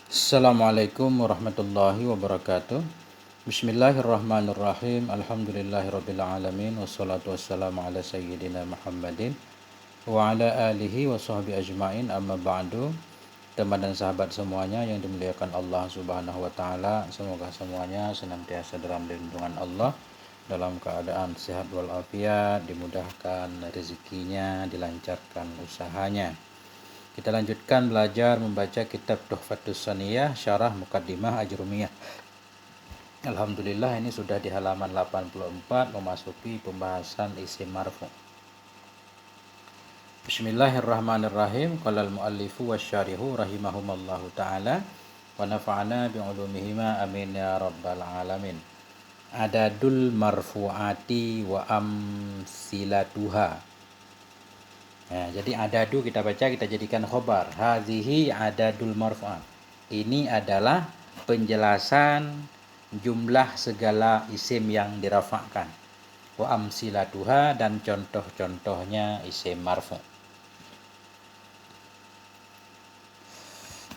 Assalamualaikum warahmatullahi wabarakatuh. Bismillahirrahmanirrahim. Alhamdulillahirabbil alamin wassalatu wassalamu ala sayyidina Muhammadin wa ala alihi wa sahbihi ajmain. Amma ba'du. Teman dan sahabat semuanya yang dimuliakan Allah Subhanahu wa taala, semoga semuanya senantiasa dalam lindungan Allah, dalam keadaan sehat walafiat, dimudahkan rezekinya, dilancarkan usahanya. Kita lanjutkan belajar membaca kitab Tuhfatus Saniyah Syarah Muqaddimah Ajrumiyah. Alhamdulillah ini sudah di halaman 84 memasuki pembahasan isim marfu'. Bismillahirrahmanirrahim. Qala al-muallifu wasyarihu rahimahumallahu taala wa nafa'ana bi'ulumihima amin ya rabbal alamin. Adadul marfu'ati wa amsilatuha. Nah, jadi adadu kita baca, kita jadikan khobar. Hazihi adadul marfu'at. Ini adalah penjelasan jumlah segala isim yang dirafa'kan. Wa amsilatuha, dan contoh-contohnya isim marfu'.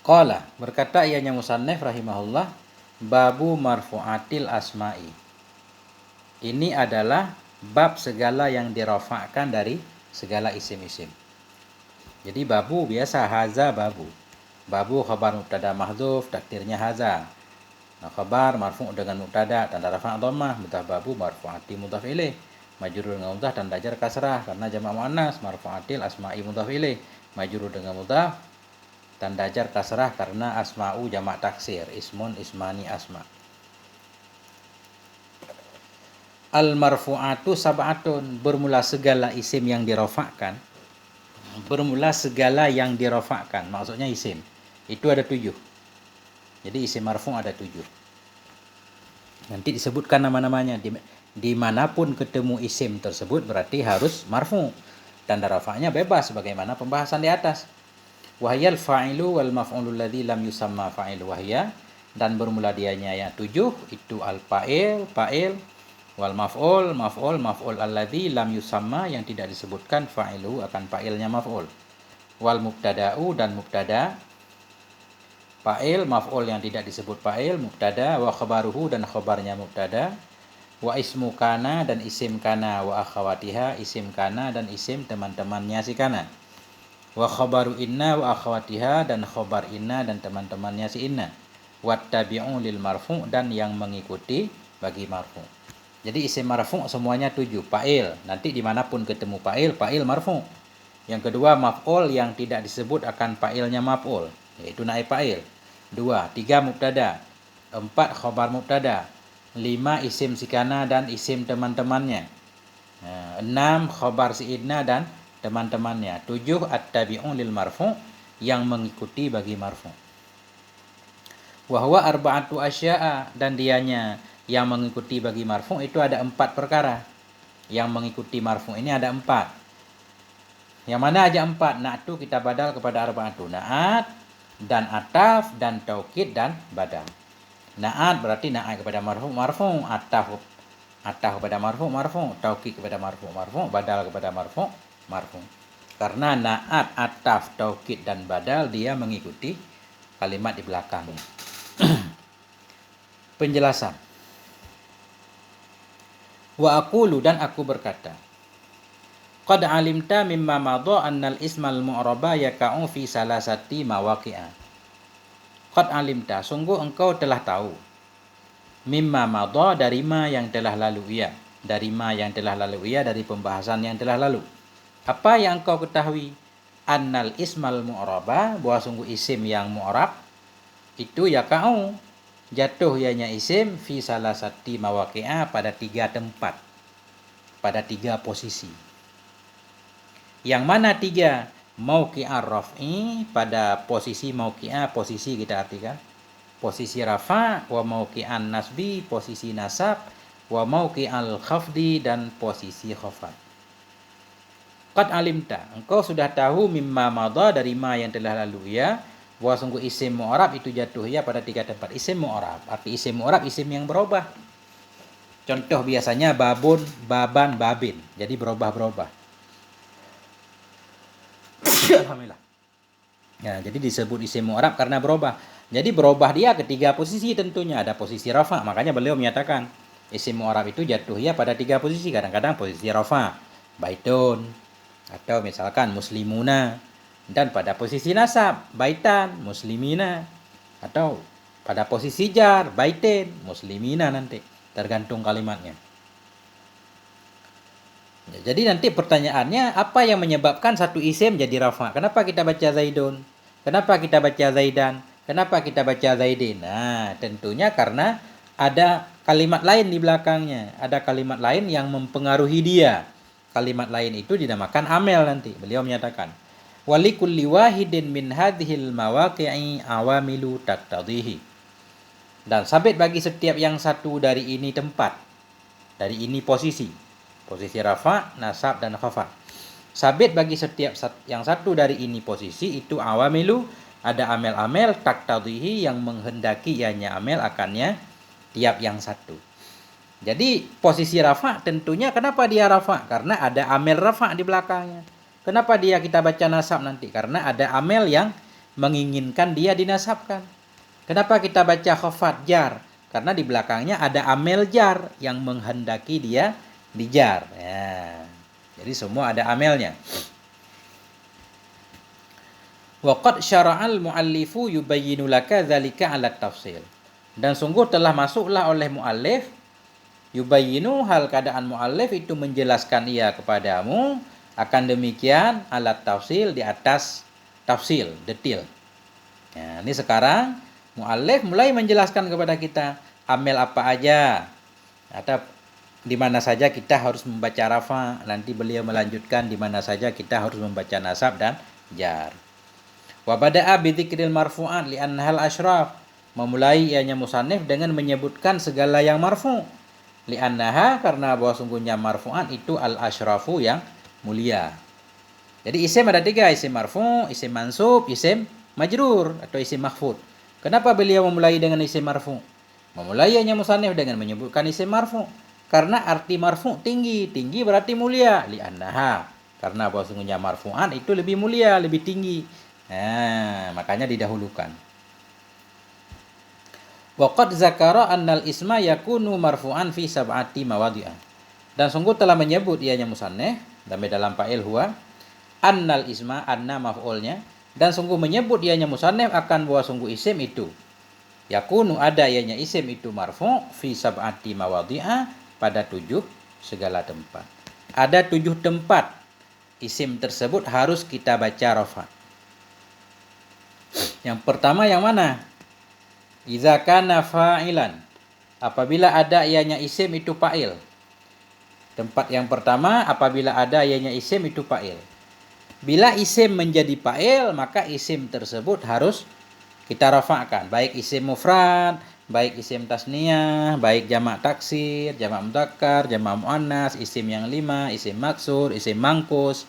Qala, berkata ianya musannif rahimahullah, babu marfu'atil asma'i. Ini adalah bab segala yang dirafa'kan dari segala isim-isim. Jadi babu biasa, haza babu. Babu khabar mubtada mahdzuf, takdirnya haza. Nah, khabar marfu' dengan mubtada tanda rafa' dhammah, mudhaf babu marfu'ati mudhaf ilaih. Majrur dengan mudhaf tanda jar kasrah karena jamak muannas, marfu'atil asma'i mudhaf ilaih. Majrur dengan mudhaf tanda jar kasrah karena asma'u jamak taksir, ismun ismani asma'. Al-marfu'atu sab'atun, bermula segala isim yang dirafa'kan. Bermula segala yang dirafa'kan, maksudnya isim. Itu ada 7. Jadi isim marfu' ada 7. Nanti disebutkan nama-namanya. Dimanapun ketemu isim tersebut berarti harus marfu'. Tanda rafa'nya bebas sebagaimana pembahasan di atas. Wahyal fa'ilu wal maf'ulul ladzi lam yusamma fa'ilu wahya, dan bermula dianya yang 7 itu al-fa'il, fa'il, wal maf'ul, maf'ul alladzi lam yusamma, yang tidak disebutkan fa'iluhu akan fa'ilnya maf'ul. Wal mubtada'u, dan mubtada, fa'il, maf'ul yang tidak disebut fa'il, mubtada, wa khabaruhu, dan khabarnya mubtada, wa ismu kana, dan isim kana, wa akhawatiha, isim kana dan isim teman-temannya si kana. Wa khabaru inna wa akhawatiha, dan khabar inna dan teman-temannya si inna. Wattabi'u lil marfu', dan yang mengikuti bagi marfu'. Jadi isim marfu' semuanya 7. Fa'il, nanti dimanapun ketemu fa'il, fa'il marfu'. Yang kedua maf'ul yang tidak disebut akan fa'ilnya maf'ul, yaitu naib fa'il. 2, 3 mubtada, 4 khabar mubtada, 5 isim sikana dan isim teman-temannya, 6 khabar si inna dan teman-temannya, 7 at-tabi'u lil marfu', yang mengikuti bagi marfu'. Wa huwa arba'atu asya'a, dan dianya yang mengikuti bagi marfu' itu ada 4 perkara. Yang mengikuti marfu' ini ada 4. Yang mana aja 4? Na'tu kita badal kepada arba'atu. Na'at, dan ataf, dan taukid, dan badal. Na'at berarti na'at kepada marfu', marfu'. Ataf kepada marfu', marfu'. Taukid kepada marfu', marfu'. Badal kepada marfu', marfu'. Karena na'at, ataf, taukid, dan badal dia mengikuti kalimat di belakangnya. Penjelasan. Wa aqulu, dan aku berkata, qad alimta mimma madha annal ismal mu'raba yaka'u fi salasati mawaqi'a. Qad alimta, sungguh engkau telah tahu. Mimma madha, dari ma yang telah lalu ia. Dari ma yang telah lalu ia, dari pembahasan yang telah lalu. Apa yang engkau ketahui? Annal ismal mu'raba, bahwa sungguh isim yang mu'rab itu yaka'u, jatuh ianya isim fi salasati mawaqi'a, pada 3 tempat, pada 3 posisi. Yang mana 3? Mauqi'ar raf'i, pada posisi mauqi'ah, posisi kita artikan posisi rafa, wa mauqi'an nasbi, posisi nasab, wa mauqi'al khafdi, dan posisi khafad. Qad alimta, engkau sudah tahu, mimma madha, dari ma yang telah lalu ya, bahwa sungguh isim mu'rab itu jatuh ya pada 3 tempat. Isim mu'rab, arti isim mu'rab isim yang berubah. Contoh biasanya babun, baban, babin, jadi berubah-berubah. Alhamdulillah. Ya, jadi disebut isim mu'rab karena berubah. Jadi berubah dia ke 3 posisi tentunya. Ada posisi rafa, makanya beliau menyatakan isim mu'arab itu jatuh ya pada 3 posisi. Kadang-kadang posisi rafa, baitun, atau misalkan muslimuna. Dan pada posisi nasab, baitan, muslimina. Atau pada posisi jar, baitin, muslimina nanti. Tergantung kalimatnya. Jadi nanti pertanyaannya, apa yang menyebabkan satu isim jadi rafa? Kenapa kita baca zaidun? Kenapa kita baca zaidan? Kenapa kita baca zaidin? Nah, tentunya karena ada kalimat lain di belakangnya. Ada kalimat lain yang mempengaruhi dia. Kalimat lain itu dinamakan amel nanti. Beliau menyatakan, walikulli wahidin min hadhil mawaqi'i awamilu taqtadhihi. Dan sabit bagi setiap yang satu dari ini tempat. Dari ini posisi. Posisi rafa, nasab, dan khafad. Sabit bagi setiap yang satu dari ini posisi itu awamilu, ada amel-amel taktadhihi yang menghendaki ianya amel akannya tiap yang satu. Jadi posisi rafa tentunya kenapa dia rafa? Karena ada amel rafa di belakangnya. Kenapa dia kita baca nasab nanti? Karena ada amel yang menginginkan dia dinasabkan. Kenapa kita baca khafad jar? Karena di belakangnya ada amel jar yang menghendaki dia dijar. Ya. Jadi semua ada amelnya. Wa qad syara'al muallifu yubayyinu laka dzalika 'ala tafsil. Dan sungguh telah masuklah oleh muallif yubayyinu, hal keadaan muallif itu menjelaskan ia kepadamu akan demikian alat tafsil, di atas tafsil, detail. Ya, ini sekarang muallif mulai menjelaskan kepada kita amel apa aja atau di mana saja kita harus membaca rafa. Nanti beliau melanjutkan di mana saja kita harus membaca nasab dan jar. Wa bada'a bi dzikril marfu'at li annahal asyraf. Memulai ianya musannif dengan menyebutkan segala yang marfu'. Li annaha, karena bahwa sungguhnya marfu'at itu al asyrafu, yang mulia. Jadi isim ada 3, isim marfu', isim mansub, isim majrur atau isim mahfud. Kenapa beliau memulai dengan isim marfu'? Memulai ianya musannif dengan menyebutkan isim marfu'. Karena arti marfu' tinggi. Tinggi berarti mulia. Li'annaha. Karena bahwa sungguhnya marfu'an itu lebih mulia, lebih tinggi. Nah, makanya didahulukan. Waqad zakara annal isma yakunu marfu'an fi sab'ati mawadhi'ah. Dan sungguh telah menyebut ianya musannif dalam fa'il huwa annal isma, anna maf'ulnya, dan sungguh menyebut ianya musannif akan bahwa sungguh isim itu yakunu, ada ianya isim itu marfu' fi sab'ati mawadhi'ah, pada 7 segala tempat. Ada 7 tempat isim tersebut harus kita baca rafa. Yang pertama yang mana? Idza kana fa'ilan. Apabila ada ianya isim itu fa'il. Tempat yang pertama apabila ada ianya isim itu fa'il. Bila isim menjadi fa'il, maka isim tersebut harus kita rafa'kan, baik isim mufrad, baik isim tasniyah, baik jamak taksir, jamak mudzakkar, jamak muannas, isim yang 5, isim maksur, isim mangkus,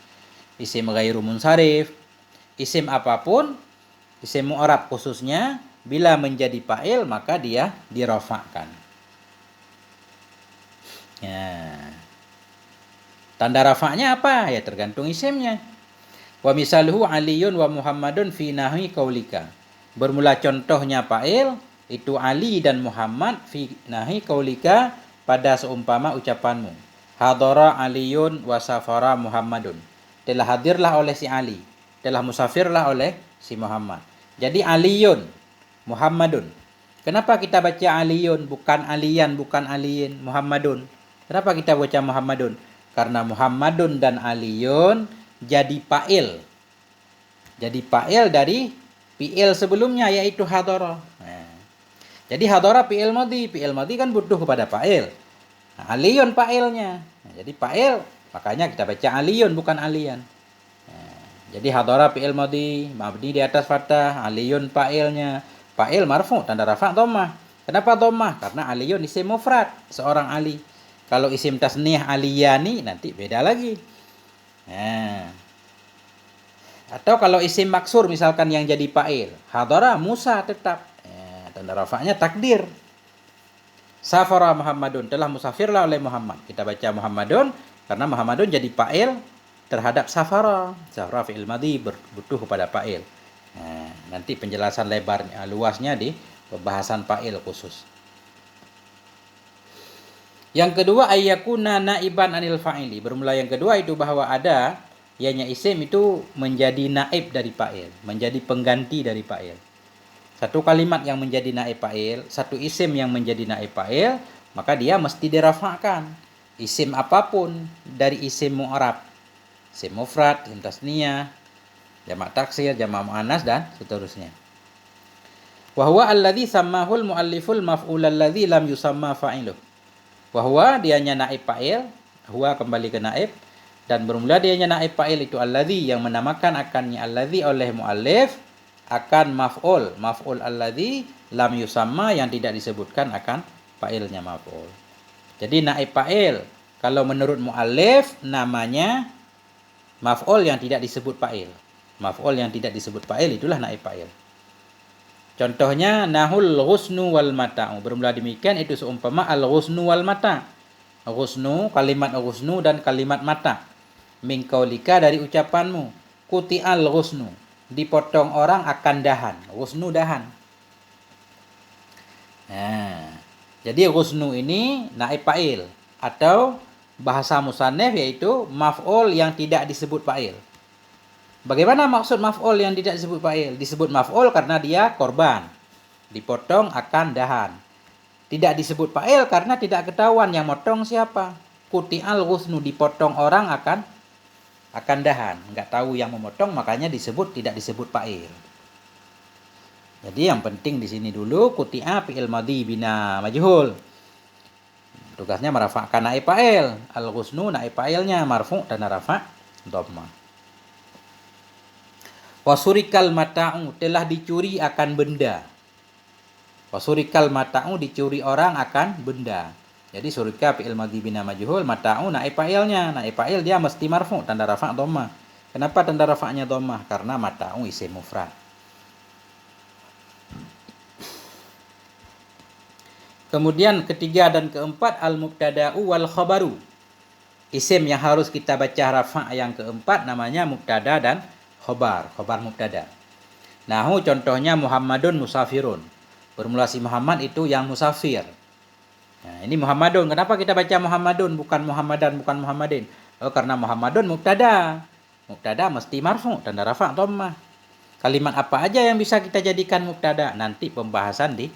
isim ghairu munsharif, isim apapun, isim mu'rab khususnya, bila menjadi fa'il maka dia dirafa'kan. Ya. Tanda rafa'nya apa? Ya tergantung isimnya. Wa misaluhu Aliyun wa Muhammadun fi nahwi qaulika. Bermula contohnya fa'il itu Ali dan Muhammad fi nahi qaulika, pada seumpama ucapanmu. Hadara Aliyun wa safara Muhammadun. Telah hadirlah oleh si Ali, telah musafirlah oleh si Muhammad. Jadi Aliyun, Muhammadun. Kenapa kita baca Aliyun, bukan Aliyan, bukan Aliyin, Muhammadun? Kenapa kita baca Muhammadun? Karena Muhammadun dan Aliyun jadi fa'il. Jadi fa'il dari fi'il sebelumnya, yaitu hadara. Jadi hadara fi'il madhi kan butuh kepada fa'il. Nah, Aliyun fa'ilnya. Nah, jadi fa'il, makanya kita baca Aliyun bukan Aliyan. Nah, jadi hadara fi'il madhi, mabni di atas fathah, Aliyun fa'ilnya. Fa'il marfu, tanda rafa' dhammah. Kenapa dhammah? Karena Aliyun isim mufrad, seorang Ali. Kalau isim tasniyah Aliyani nanti beda lagi. Nah, atau kalau isim maksur misalkan yang jadi fa'il, hadara Musa tetap. Tanda rafa'nya takdir. Safara Muhammadun, telah musafirlah oleh Muhammad. Kita baca Muhammadun karena Muhammadun jadi fa'il terhadap safara. Safara fi'il madhi butuh kepada fa'il. Nanti penjelasan lebarnya, luasnya di pembahasan fa'il khusus. Yang kedua, ayyakuna naiban anil fa'ili. Bermula yang kedua itu bahwa ada ianya isim itu menjadi naib dari fa'il, menjadi pengganti dari fa'il. Satu kalimat yang menjadi naib fa'il, satu isim yang menjadi naib fa'il, maka dia mesti dirafa'kan. Isim apapun dari isim mu'arab, isim mufrad, isim tasniyah, jamak taksir, jamak muannas dan seterusnya. Wa huwa alladzi sammahul mualliful maf'ul alladzi lam yusamma fa'iluh. Bahwa dianya naib fa'il, huwa kembali ke naib, dan bermula dianya naib fa'il itu alladzi yang menamakan akannya alladzi oleh muallif akan maf'ul alladzi lam yusamma yang tidak disebutkan akan fa'ilnya maf'ul. Jadi naib fa'il kalau menurut muallif namanya maf'ul yang tidak disebut fa'il. Maf'ul yang tidak disebut fa'il itulah naib fa'il. Contohnya nahul ghusnu wal mata'u. Bermula demikian itu seumpama al ghusnu wal mata'. Ghusnu, kalimat ghusnu dan kalimat mata'. Min qaulika dari ucapanmu. Kuti'al ghusnu. Dipotong orang akan dahan. Ghusnu dahan. Jadi ghusnu ini naib fa'il atau bahasa musannaf yaitu maf'ul yang tidak disebut fa'il. Bagaimana maksud maf'ul yang tidak disebut fa'il? Disebut maf'ul karena dia korban, dipotong akan dahan. Tidak disebut fa'il karena tidak ketahuan yang motong siapa. Kuti'al ghusnu, dipotong orang akan dahan. Enggak tahu yang memotong, makanya tidak disebut fa'il. Jadi yang penting di sini dulu kuti'a fi'il madhi bina majhul. Tugasnya merafa'kan naib fa'il. Al ghusnu naib fa'ilnya marfu' dan rafa' dhammah. Wasurikal mata'u, telah dicuri akan benda. Wasurikal mata'u, dicuri orang akan benda. Jadi surika fi'il madhi bina majhul, mata'u naib fa'ilnya. Naib fa'il dia mesti marfu' tanda rafa' dhammah. Kenapa tanda rafa'nya dhammah? Karena mata'u isim mufrad. Kemudian ketiga dan keempat al-mubtada'u wal khabaru. Isim yang harus kita baca rafa' yang keempat namanya mubtada dan khobar mubtada. Nahu contohnya Muhammadun musafirun. Bermula si Muhammad itu yang musafir. Nah, ini Muhammadun. Kenapa kita baca Muhammadun bukan Muhammadan, bukan Muhammadin? Oh, karena Muhammadun mubtada. Mubtada mesti marfu' tanda rafa' dhammah. Kalimat apa aja yang bisa kita jadikan mubtada? Nanti pembahasan di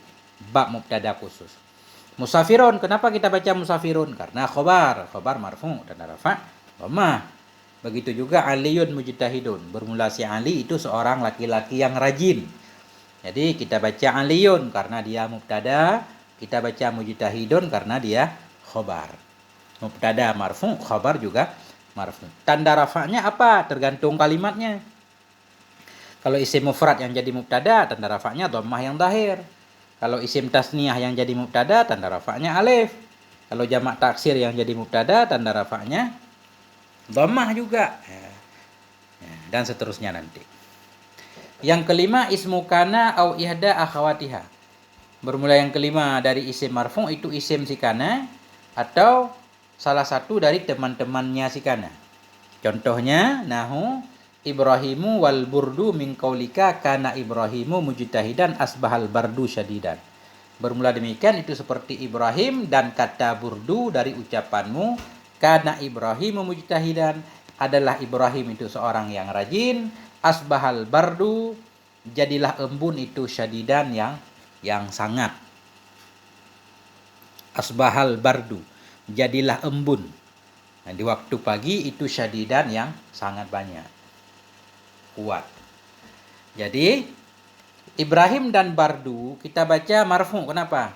bab mubtada khusus. Musafirun, kenapa kita baca musafirun? Karena khobar marfu' tanda rafa' dhammah. Begitu juga Aliyun mujtahidun. Bermula si Ali itu seorang laki-laki yang rajin. Jadi kita baca Aliyun karena dia mubtada, kita baca mujtahidun karena dia khobar. Mubtada marfu, khobar juga marfu. Tanda rafa'nya apa? Tergantung kalimatnya. Kalau isim mufrad yang jadi mubtada, tanda rafa'nya dhammah yang zahir. Kalau isim tasniyah yang jadi mubtada, tanda rafa'nya alif. Kalau jamak taksir yang jadi mubtada, tanda rafa'nya dhammah juga. Dan seterusnya nanti. Yang kelima ismu kana au ihda akhawatiha. Bermula yang kelima dari isim marfu' itu isim si kana atau salah satu dari teman-temannya si kana. Contohnya nahu Ibrahimu wal burdu min qaulika kana Ibrahimu mujtahidan asbahal bardu syadidan. Bermula demikian itu seperti Ibrahim dan kata burdu dari ucapanmu karena Ibrahim mujtahidan, adalah Ibrahim itu seorang yang rajin, asbahal bardu, jadilah embun itu syadidan yang sangat. Asbahal bardu, jadilah embun. Nah, di waktu pagi itu syadidan yang sangat banyak, kuat. Jadi Ibrahim dan bardu kita baca marfu'. Kenapa?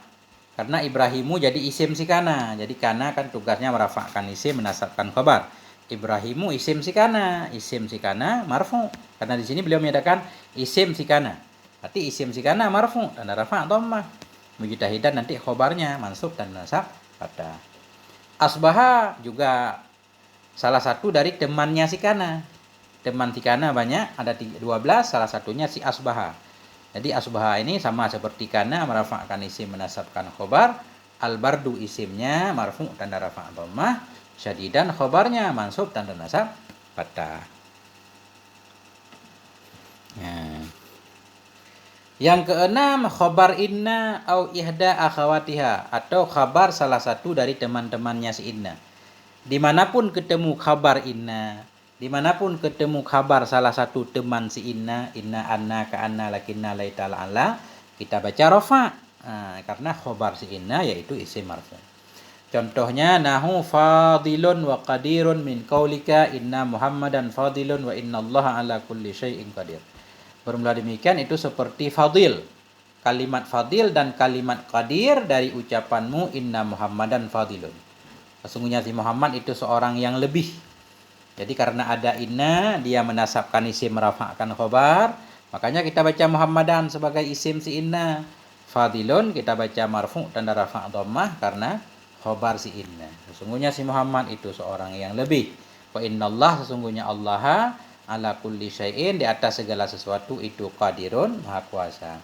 Karena Ibrahimu jadi isim si kana. Jadi kana kan tugasnya merafa'kan isim, menasabkan khabar. Ibrahimu isim si kana. Isim si kana marfu'. Karena di sini beliau menyatakan isim si kana. Berarti isim si kana marfu'. Tanda rafa' dhammah. Mujtahidan nanti khabarnya mansub dan nasab pada. Asbaha juga salah satu dari temannya si kana. Teman si kana banyak, ada 12, salah satunya si asbaha. Jadi asbaha ini sama seperti kana merafa'kan isim menasabkan khobar. Al-bardu isimnya marfu' tanda rafa' dhammah. Syadidan khobarnya mansub tanda nasab fathah. Yang keenam, khabar inna au ihda akhawatiha, atau khabar salah satu dari teman-temannya si inna. Dimanapun ketemu khabar inna, dimanapun ketemu khabar salah satu teman si inna, anna, ka anna, lakinna, laita, la'alla, kita baca rafa. Karena khabar si inna yaitu isim marfu'. Contohnya, nahu fadilun wa qadirun min qaulika inna muhammadan fadilun wa inna allaha ala kulli syai'in qadir. Bermula demikian itu seperti fadil. Kalimat fadil dan kalimat qadir dari ucapanmu inna muhammadan fadilun. Sesungguhnya si Muhammad itu seorang yang lebih. Jadi karena ada inna, dia menasabkan isim, merafa'kan khabar. Makanya kita baca muhammadan sebagai isim si inna. Fadilun kita baca marfu' tanda rafa' dhammah karena khabar si inna. Sesungguhnya si Muhammad itu seorang yang lebih. Wa innallah, sesungguhnya Allah ala kulli syai'in, di atas segala sesuatu itu qadirun, maha kuasa.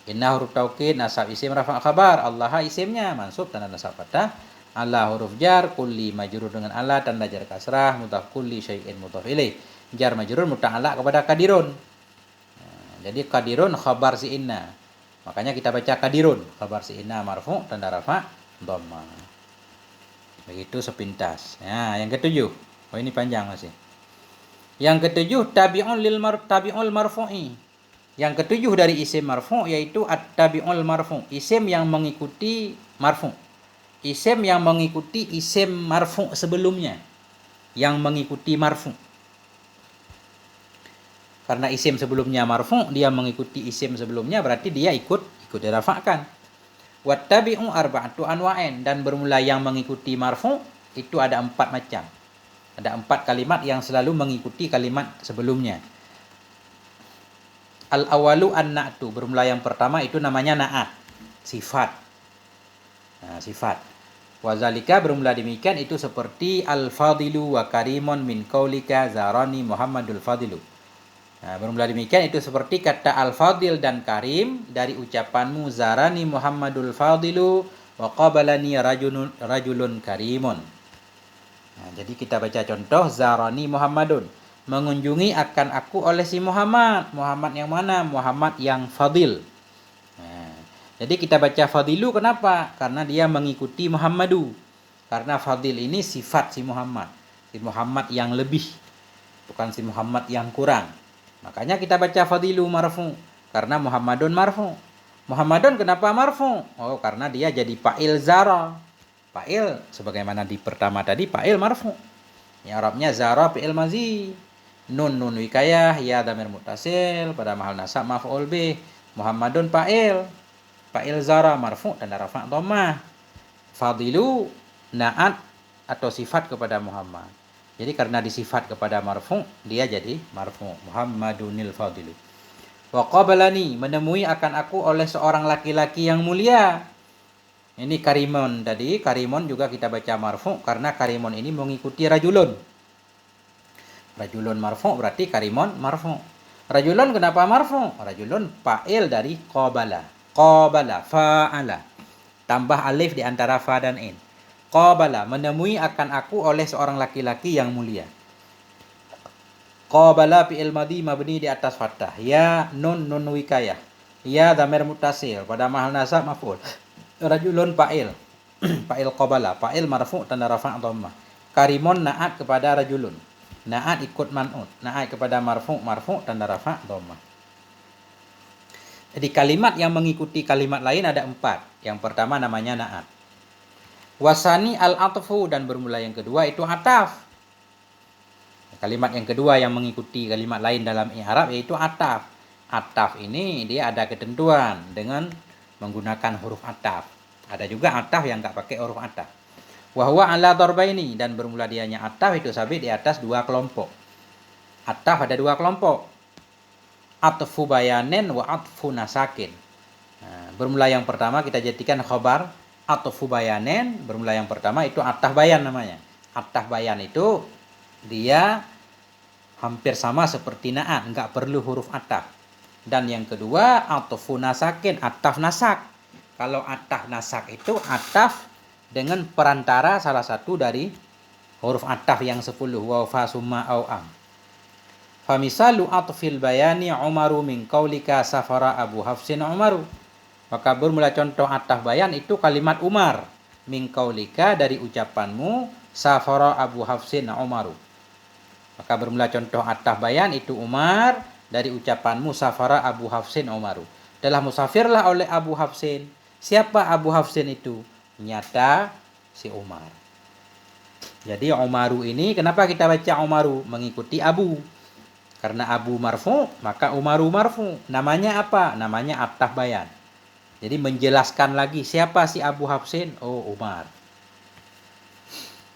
Inna huruf taukid, nasab isim, rafa' khabar. Allah isimnya, mansub tanda nasab fathah. Ala huruf jar, kulli majrur dengan ala tanda jar kasrah, mudhaf kulli syai'in mudhaf ilaih. Jar majrur muta'allaq kepada qadirun. Jadi qadirun khabar si inna. Makanya kita baca qadirun, khabar si inna marfu' tanda rafa' dhammah. Begitu sepintas. Yang ketujuh. Oh, ini panjang masih. Yang ketujuh, tabi'ul marfu'i. Yang ketujuh dari isim marfu' yaitu at-tabi'ul marfu', isim yang mengikuti marfu'. Isim yang mengikuti isim marfu' sebelumnya. Yang mengikuti marfu'. Karena isim sebelumnya marfu', dia mengikuti isim sebelumnya, berarti dia ikut dirafa'kan. Wattabi'u arba'atu anwa'in, dan bermula yang mengikuti marfu' itu ada 4 macam. Ada 4 kalimat yang selalu mengikuti kalimat sebelumnya. Al-awalu an-na'tu, bermula yang pertama itu namanya na'at, sifat. Sifat. Wazalika, bermula demikian itu seperti al-fadilu wa karimun min qaulika zarani Muhammadul fadilu. Bermula demikian itu seperti kata al-fadil dan karim dari ucapanmu zarani Muhammadul fadilu wa qabalani rajulun karimun. Jadi kita baca contoh, zarani Muhammadun, mengunjungi akan aku oleh si Muhammad. Muhammad yang mana? Muhammad yang fadil. Jadi kita baca fadilu, kenapa? Karena dia mengikuti Muhammadu. Karena fadil ini sifat si Muhammad. Si Muhammad yang lebih, bukan si Muhammad yang kurang. Makanya kita baca fadilu marfu, karena Muhammadun marfu. Muhammadun kenapa marfu? Oh, karena dia jadi fa'il zara. Fa'il sebagaimana di pertama tadi, fa'il marfu. Ya, Arabnya zara fi'il mazi. Nun wikayah, ya dhamir muttasil pada mahal nasab maf'ul bih. Muhammadun fa'il zara marfu tanda rafa' dhammah. Fadilu na'at atau sifat kepada Muhammad. Jadi karena disifat kepada marfu, dia jadi marfu. Muhammadunil fadilu. Wa qabalani, menemui akan aku oleh seorang laki-laki yang mulia. Ini karimun tadi, karimun juga kita baca marfu karena karimun ini mengikuti rajulun. Rajulun marfu berarti karimun marfu. Rajulun kenapa marfu? Rajulun fa'il dari qabala. Qabala, fa'ala. Tambah alif di antara fa dan in. Qabala, menemui akan aku oleh seorang laki-laki yang mulia. Qabala fi'il madhi mabni di atas fathah. Ya nun wikayah. Ya dhamir muttasil pada mahal nasab maf'ul. Rajulun fa'il. Fa'il qabala, fa'il marfu tanda rafa' dhammah. Karimun na'at kepada rajulun. Na'at ikut man'ut. Na'at kepada marfu tanda rafa' dhammah. Jadi kalimat yang mengikuti kalimat lain ada 4. Yang pertama namanya na'at. Wasani al-atfu, dan bermula yang kedua itu ataf. Kalimat yang kedua yang mengikuti kalimat lain dalam i'rab yaitu ataf. Ataf ini dia ada ketentuan dengan menggunakan huruf ataf. Ada juga ataf yang enggak pakai huruf ataf. Wa huwa ala darbaini, dan bermula dianya ataf itu sabit di atas 2 kelompok. Ataf ada 2 kelompok. Atfu bayanin wa atfu nasakin. Bermula yang pertama kita jadikan khabar atfu bayanin, bermula yang pertama itu ataf bayan namanya. Ataf bayan itu dia hampir sama seperti na'at, enggak perlu huruf ataf. Dan yang kedua, atfu nasakin, ataf nasak. Kalau ataf nasak itu ataf dengan perantara salah satu dari huruf ataf yang 10, wa fa summa au am. Famisalu atfil bayani Umaru min qaulika safara Abu Hafsin Umaru. Maka bermula contoh ataf bayan itu kalimat Umar. Min qaulika dari ucapanmu safara Abu Hafsin Umaru. Maka bermula contoh ataf bayan itu Umar dari ucapanmu safara Abu Hafsin Umaru. Telah musafirlah oleh Abu Hafsin. Siapa Abu Hafsin itu? Nyata si Umar. Jadi Umaru ini kenapa kita baca Umaru? Mengikuti Abu. Karena Abu marfu, maka Umaru marfu. Namanya apa? Namanya ataf bayan. Jadi menjelaskan lagi siapa si Abu Hafsin? Oh, Umar.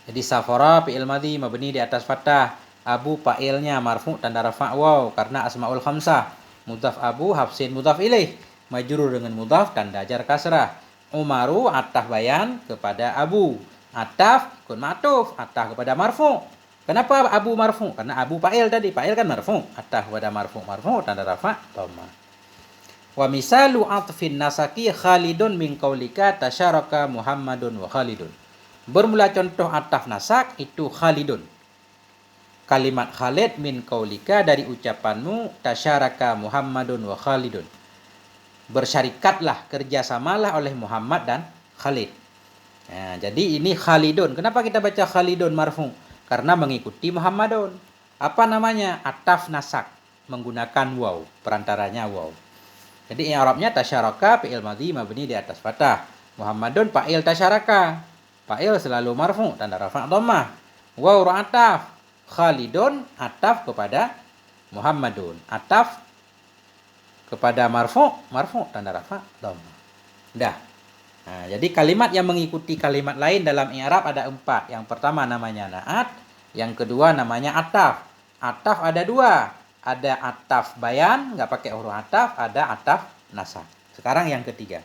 Jadi safara fi'il madhi mabni di atas fathah. Abu fa'ilnya marfu tanda rafa' waw karena asmaul khamsah. Mudhaf Abu, Hafsin mudhaf ilaih. Majrur dengan mudhaf tanda jar kasrah. Umaru ataf bayan kepada Abu. Ataf ikut ma'tuf, ataf kepada marfu. Kenapa Abu marfu? Karena Abu fa'il tadi, fa'il kan marfu. Ataf kepada marfu tanda rafa' dhamma. Wa misalu atfin nasaki Khalidun min qaulika tasyaraka Muhammadun wa Khalidun. Bermula contoh ataf nasak itu Khalidun. Kalimat Khalid min qaulika dari ucapanmu tasyaraka Muhammadun wa Khalidun. Bersyarikatlah, kerjasamalah oleh Muhammad dan Khalid. Nah, jadi ini Khalidun. Kenapa kita baca Khalidun marfu? Karena mengikuti Muhammadun. Apa namanya? Ataf nasak. Menggunakan waw. Perantaranya waw. Jadi i'rabnya tasyaraka fi'il madhi mabni di atas fathah. Muhammadun fa'il tasyaraka. Fa'il selalu marfu tanda rafa' dhammah. Waw ataf. Khalidun ataf kepada Muhammadun. Ataf kepada marfu tanda rafa' dhammah. Dah. Nah, jadi kalimat yang mengikuti kalimat lain dalam i'rab ada 4. Yang pertama namanya na'at, yang kedua namanya ataf. Ataf ada 2. Ada ataf bayan, nggak pakai huruf ataf, ada ataf nasab. Sekarang yang ketiga.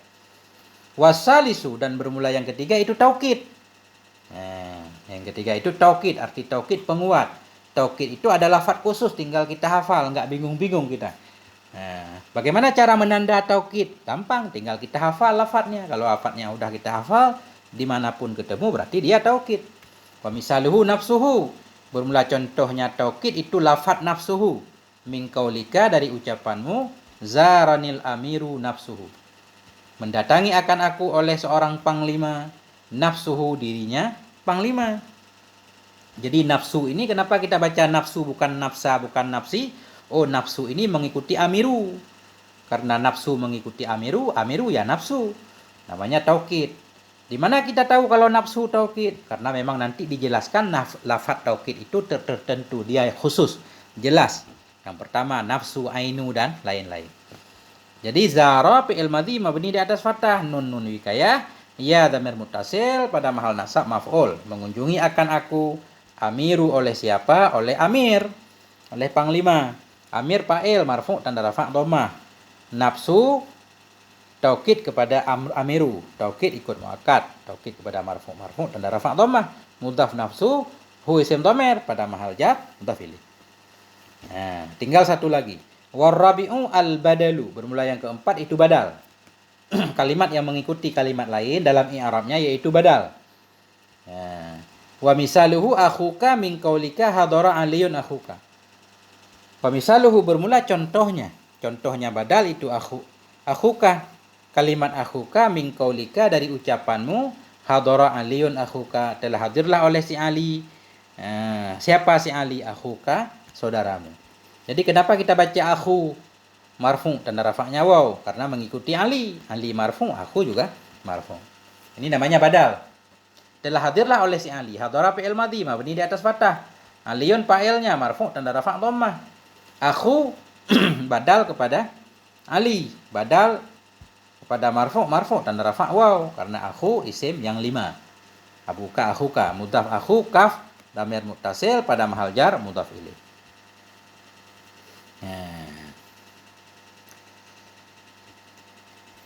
Wasalisu dan bermula yang ketiga itu taukid. Nah, yang ketiga itu taukid, arti taukid penguat. Taukid itu adalah lafaz khusus, tinggal kita hafal, nggak bingung-bingung kita. Nah, bagaimana cara menanda taukid? Gampang, tinggal kita hafal lafadznya. Kalau lafadznya udah kita hafal, dimanapun ketemu berarti dia taukid. Wa misaluhu nafsuhu. Bermula contohnya taukid itu lafadz nafsuhu. Min qaulika dari ucapanmu zaranil amiru nafsuhu. Mendatangi akan aku oleh seorang panglima. Nafsuhu dirinya panglima. Jadi nafsu ini kenapa kita baca nafsu bukan nafsa bukan nafsi? Oh, nafsu ini mengikuti amiru. Karena nafsu mengikuti amiru, amiru ya nafsu. Namanya taukid. Di mana kita tahu kalau nafsu taukid? Karena memang nanti dijelaskan lafaz taukid itu tertentu, dia khusus, jelas. Yang pertama nafsu, ainu dan lain-lain. Jadi zara fi'il madhi mabni di atas fathah, nun wikayah, ya dhamir muttasil pada mahal nasab maf'ul. Mengunjungi akan aku, amiru oleh siapa? Oleh amir, oleh panglima. Amir fa'il marfu tanda rafa' dhammah. Nafsu taukid kepada amiru, taukid ikut muakkad, taukid kepada marfu tanda rafa' dhammah. Mudhaf nafsu hu isim dhamir pada mahal jar mudhaf ilaih. Nah, tinggal satu lagi. Warabi'u al-badalu. Bermula yang keempat itu badal. Kalimat yang mengikuti kalimat lain dalam i'rabnya yaitu badal. Nah, wa misaluhu akhuka min qaulika hadara aliyun akhuka. Wa misaluhu bermula contohnya. Contohnya badal itu akhuka. Kalimat akhuka min qaulika dari ucapanmu hadara aliyun akhuka. Telah hadirlah oleh si Ali. Nah, siapa si Ali? Akhuka, saudaramu. Jadi kenapa kita baca akhu marfu tanda rafa'nya waw? Karena mengikuti Ali. Ali marfu, akhu juga marfu. Ini namanya badal. Telah hadirlah oleh si Ali. Hadara fi'il madhi mabni di atas fathah. Aliyun fa'ilnya marfu tanda rafa' dhammah. Akhu badal kepada Ali. Badal kepada marfu tanda rafa' waw. Karena akhu isim yang 5. Abuka akhuka mudhaf akhu kaf dhamir muttasil pada mahal jar mudhaf ilaih.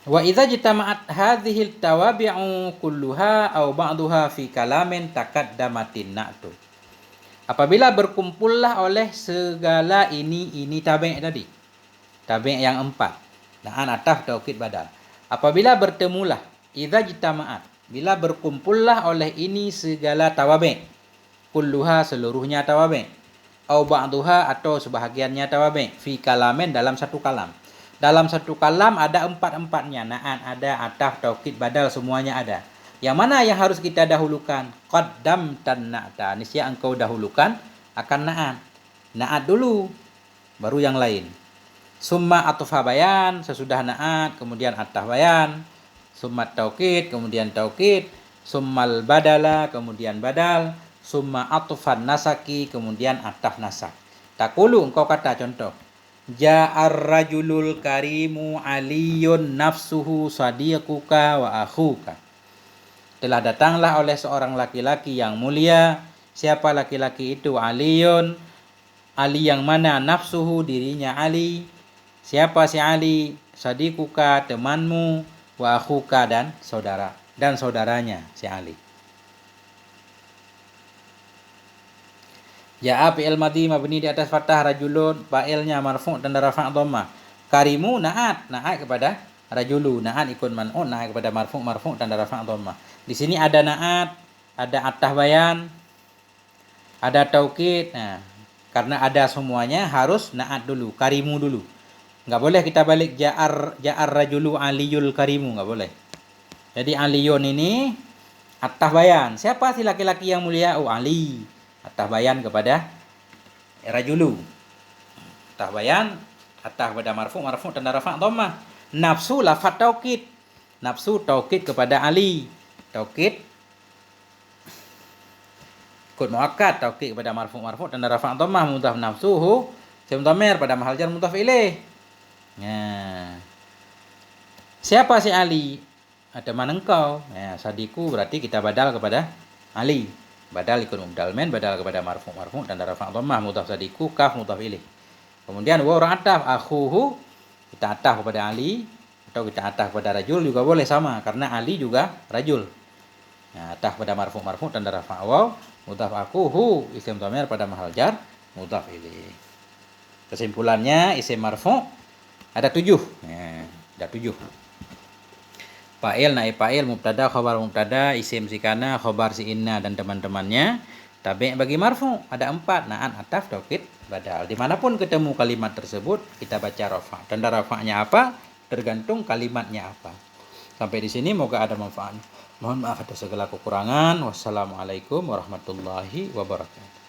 Wa idza jitama'at hadhil tawabi'u kulluha aw ba'daha fi kalamin taqaddamatin na'tu. Apabila berkumpullah oleh segala ini tabi' tadi. Tabi' yang 4. Na'an ataf taukid badal. Apabila bertemulah idza jitama'at, bila berkumpullah oleh ini segala tawabi', kulluha seluruhnya tawabi', au ba'duha atau sebahagiannya tawabi fi kalamin dalam satu kalam. Dalam satu kalam ada empat-empatnya, na'at ada, ataf, taukid, badal, semuanya ada. Yang mana yang harus kita dahulukan? Qaddam dan na'ta. Niscaya engkau dahulukan akan na'at. Na'at dulu, baru yang lain. Summa atfa bayan, sesudah na'at, kemudian ataf bayan. Summa taukid, kemudian taukid. Summal badala, kemudian badal. Summa atfan nasaki, kemudian ataf nasak. Takulu, engkau kata contoh. Ja'ar rajulul karimu aliyun nafsuhu sadiquka wa akhuka. Telah datanglah oleh seorang laki-laki yang mulia. Siapa laki-laki itu? Aliyun. Ali yang mana? Nafsuhu, dirinya Ali. Siapa si Ali? Sadiquka, temanmu. Wa akhuka, dan saudara. Dan saudaranya si Ali. Ja'a fi'il madhi mabni di atas fathah, rajulun fa'ilnya marfu' tanda rafa' dhammah. Karimu na'at kepada rajulu, na'at ikut man'un, na'at kepada marfu' tanda rafa' dhammah. Di sini ada na'at, ada atah bayan, ada taukid. Nah, karena ada semuanya harus na'at dulu, karimu dulu. Enggak boleh kita balik ja'ar rajulu aliyul karimu, enggak boleh. Jadi aliyun ini atah bayan. Siapa si laki-laki yang mulia? Oh, Ali. Atah bayan kepada rajulu. Atah bayan, atah kepada marfu' tanda rafa' dhammah. Nafsu lafat taukid. Nafsu taukid kepada Ali. Taukid kod muakkad, taukid kepada marfu' tanda rafa' dhammah, mudhaf nafsuhu isim dhamir pada mahal jar mudhaf ilaih. Nah. Siapa si Ali? Teman engkau. Nah, sadiku berarti kita badal kepada Ali. Badal ikut mubdal men, badal kepada marfu' tanda rafa' dhammah, mudhaf sadiku, kaf mudhaf ilaih. Kemudian wa ataf akhuhu, kita ataf kepada Ali atau kita ataf kepada rajul juga boleh sama karena Ali juga rajul. Nah, ataf pada marfu' tanda rafa' waw, mudhaf akhuhu isim dhamir pada mahal jar mudhaf ilaih. Kesimpulannya isim marfu' ada 7. Nah, ada 7. Fa'il, naib fa'il, mubtada, khabar mubtada, isim si kana, khabar si inna dan teman-temannya. Tabi' bagi marfu ada 4, na'at, ataf, taukid, badal. Dimanapun ketemu kalimat tersebut kita baca rafa'. Tanda rafa'nya apa? Tergantung kalimatnya apa. Sampai di sini moga ada manfaat. Mohon maaf atas segala kekurangan. Wassalamualaikum warahmatullahi wabarakatuh.